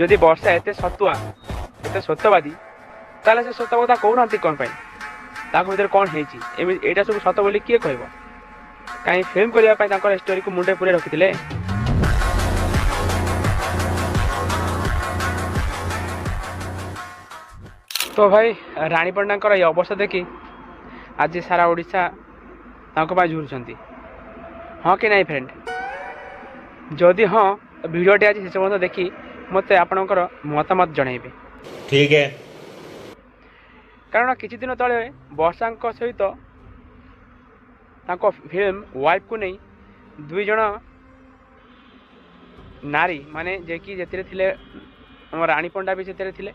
যদি ବର୍ଷା ଏତେ ସତୁଆ ଏତେ ସତ୍ୟବାଦୀ ତାହେଲେ ସେ ସତ କଥା କହୁନାହାନ୍ତି କ'ଣ ପାଇଁ? ତାଙ୍କ ଭିତରେ କ'ଣ ହେଇଛି? ଏଇଟା ସବୁ ସତ ବୋଲି କିଏ କହିବ? କାହିଁ ଫିଲ୍ମ କରିବା ପାଇଁ ତାଙ୍କର ଷ୍ଟୋରିକୁ ମୁଣ୍ଡେ ପୁରେଇ ରଖିଥିଲେ? ତ ଭାଇ ରାଣୀ ପଣ୍ଡାଙ୍କର ଏ ଅବସ୍ଥା ଦେଖି ଆଜି ସାରା ଓଡ଼ିଶା ତାଙ୍କ ପାଇଁ ଝୁରୁଛନ୍ତି, ହଁ କି ନାହିଁ ଫ୍ରେଣ୍ଡ? ଯଦି ହଁ, ଭିଡ଼ିଓଟି ଆଜି ଶେଷ ପର୍ଯ୍ୟନ୍ତ ଦେଖି ମୋତେ ଆପଣଙ୍କର ମତାମତ ଜଣାଇବେ। ठीक है। କାରଣ କିଛି ଦିନ ତଳେ ବର୍ଷାଙ୍କ ସହିତ ତାଙ୍କ ଫିଲ୍ମ ୱାଇଫ୍କୁ ନେଇ ଦୁଇ ଜଣ ନାରୀ ମାନେ ଯେଥିରେ ଥିଲେ ଆମ ରାଣୀ ପଣ୍ଡା ବି ସେଥିରେ ଥିଲେ,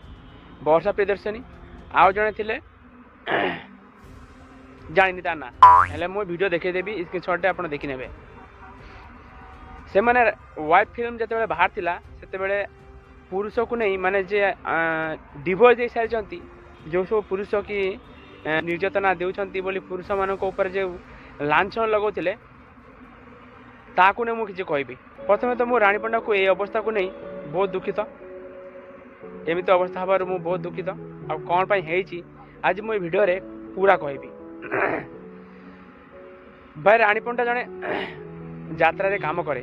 ବର୍ଷା ପ୍ରିୟଦର୍ଶିନୀ, ଆଉ ଜଣେ ଥିଲେ ଜାଣିନି ତା ନା, ହେଲେ ମୁଁ ଭିଡ଼ିଓ ଦେଖେଇଦେବି, ସ୍କ୍ରିନ୍‌ସଟ୍ରେ ଆପଣ ଦେଖିନେବେ। ସେମାନେ ୱାଇଫ୍ ଫିଲ୍ମ ଯେତେବେଳେ ବାହାରିଥିଲା ସେତେବେଳେ ପୁରୁଷକୁ ନେଇ ମାନେ ଯେ ଡିଭୋର୍ସ ଦେଇସାରିଛନ୍ତି, ଯେଉଁ ସବୁ ପୁରୁଷ କି ନିର୍ଯାତନା ଦେଉଛନ୍ତି ବୋଲି ପୁରୁଷମାନଙ୍କ ଉପରେ ଯେଉଁ ଲାଞ୍ଛନ ଲଗାଉଥିଲେ, ତାହାକୁ ନେଇ ମୁଁ କିଛି କହିବି। ପ୍ରଥମେ ତ ମୁଁ ରାଣୀ ପଣ୍ଡାକୁ এই ଅବସ୍ଥାକୁ ନେଇ ବହୁତ ଦୁଃଖିତ। ଏମିତି ଅବସ୍ଥା ହେବାରୁ ମୁଁ ବହୁତ ଦୁଃଖିତ। ଆଉ କ'ଣ ପାଇଁ ହେଇଛି ଆଜି ମୁଁ ଏ ଭିଡ଼ିଓରେ ପୁରା କହିବି। ଭାଇ ରାଣୀ ପଣ୍ଡା ଜଣେ ଯାତ୍ରାରେ କାମ କରେ,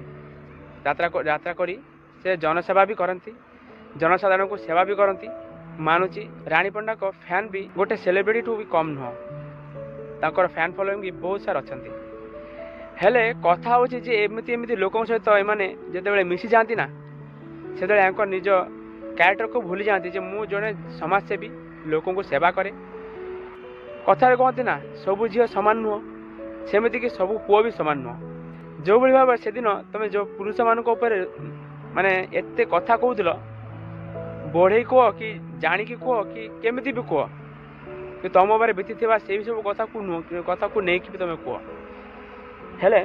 ଯାତ୍ରା କରି ସେ ଜନସେବା ବି କରନ୍ତି, ଜନସାଧାରଣଙ୍କୁ ସେବା ବି କରନ୍ତି, ମାନୁଛି। ରାଣୀ ପଣ୍ଡାଙ୍କ ଫ୍ୟାନ୍ ବି ଗୋଟେ ସେଲିବ୍ରିଟିଠୁ ବି କମ୍ ନୁହଁ, ତାଙ୍କର ଫ୍ୟାନ୍ ଫଲୋଇଂ ବି ବହୁତ ସାରା ଅଛନ୍ତି। ହେଲେ କଥା ହେଉଛି ଯେ ଏମିତି ଲୋକଙ୍କ ସହିତ ଏମାନେ ଯେତେବେଳେ ମିଶିଯାଆନ୍ତି ନା, ସେତେବେଳେ ୟାଙ୍କ ନିଜ କ୍ୟାରେକ୍ଟରକୁ ଭୁଲି ଯାଆନ୍ତି ଯେ ମୁଁ ଜଣେ ସମାଜସେବୀ, ଲୋକଙ୍କୁ ସେବା କରେ। କଥାରେ କହନ୍ତି ନା, ସବୁ ଝିଅ ସମାନ ନୁହଁ, ସେମିତିକି ସବୁ ପୁଅ ବି ସମାନ ନୁହଁ। ଯେଉଁଭଳି ଭାବରେ ସେଦିନ ତୁମେ ଯେଉଁ ପୁରୁଷମାନଙ୍କ ଉପରେ ମାନେ ଏତେ କଥା କହୁଥିଲ, ବଢ଼େଇ କୁହ କି ଜାଣିକି କୁହ କି କେମିତି ବି କୁହ, କି ତୁମ ଉପରେ ବିତିଥିବା ସେଇ ସବୁ କଥାକୁ ନେଇକି ବି ତୁମେ କୁହ। ହେଲେ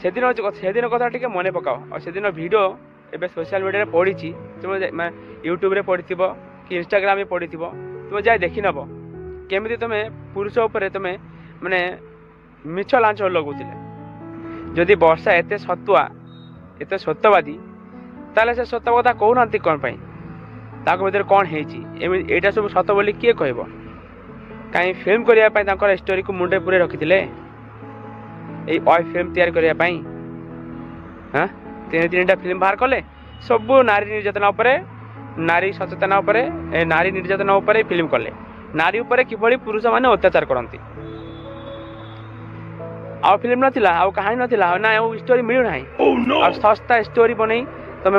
ସେଦିନ କଥା ଟିକେ ମନେ ପକାଅ। ଆଉ ସେଦିନ ଭିଡ଼ିଓ ଏବେ ସୋସିଆଲ ମିଡ଼ିଆରେ ପଡ଼ିଛି, ତୁମେ ୟୁଟ୍ୟୁବରେ ପଡ଼ିଥିବ କି ଇନଷ୍ଟାଗ୍ରାମରେ ପଡ଼ିଥିବ, ତୁମେ ଯାଇ ଦେଖିନେବ କେମିତି ତୁମେ ପୁରୁଷ ଉପରେ ତୁମେ ମାନେ ମିଛ ଲାଞ୍ଚ ଲଗାଉଥିଲେ। ଯଦି ବର୍ଷା ଏତେ ସତୁଆ ଏତେ ସତ୍ୟବାଦୀ ତାହେଲେ ସେ ସତ କଥା କହୁନାହାନ୍ତି କ'ଣ ପାଇଁ? ତାଙ୍କ ଭିତରେ କ'ଣ ହେଇଛି? ଏଇଟା ସବୁ ସତ ବୋଲି କିଏ କହିବ? କାହିଁ ଫିଲ୍ମ କରିବା ପାଇଁ ତାଙ୍କର ଷ୍ଟୋରିକୁ ମୁଣ୍ଡେ ପୁରେଇ ରଖିଥିଲେ, ଏଇ ୱାଇଫ୍ ଫିଲ୍ମ ତିଆରି କରିବା ପାଇଁ? ହଁ, ତିନିଟା ଫିଲ୍ମ ବାହାର କଲେ, ସବୁ ନାରୀ ନିର୍ଯାତନା ଉପରେ, ନାରୀ ସଚେତନ ଉପରେ, ନାରୀ ନିର୍ଯାତନା ଉପରେ ଫିଲ୍ମ କଲେ, ନାରୀ ଉପରେ କିଭଳି ପୁରୁଷମାନେ ଅତ୍ୟାଚାର କରନ୍ତି। ଆଉ ଫିଲ୍ମ ନଥିଲା, ଆଉ କାହାଣୀ ନଥିଲା, ନା ଆଉ ଷ୍ଟୋରି ମିଳୁନାହିଁ। ଆଉ ଶସ୍ତା ଷ୍ଟୋରି ବନେଇ ତମେ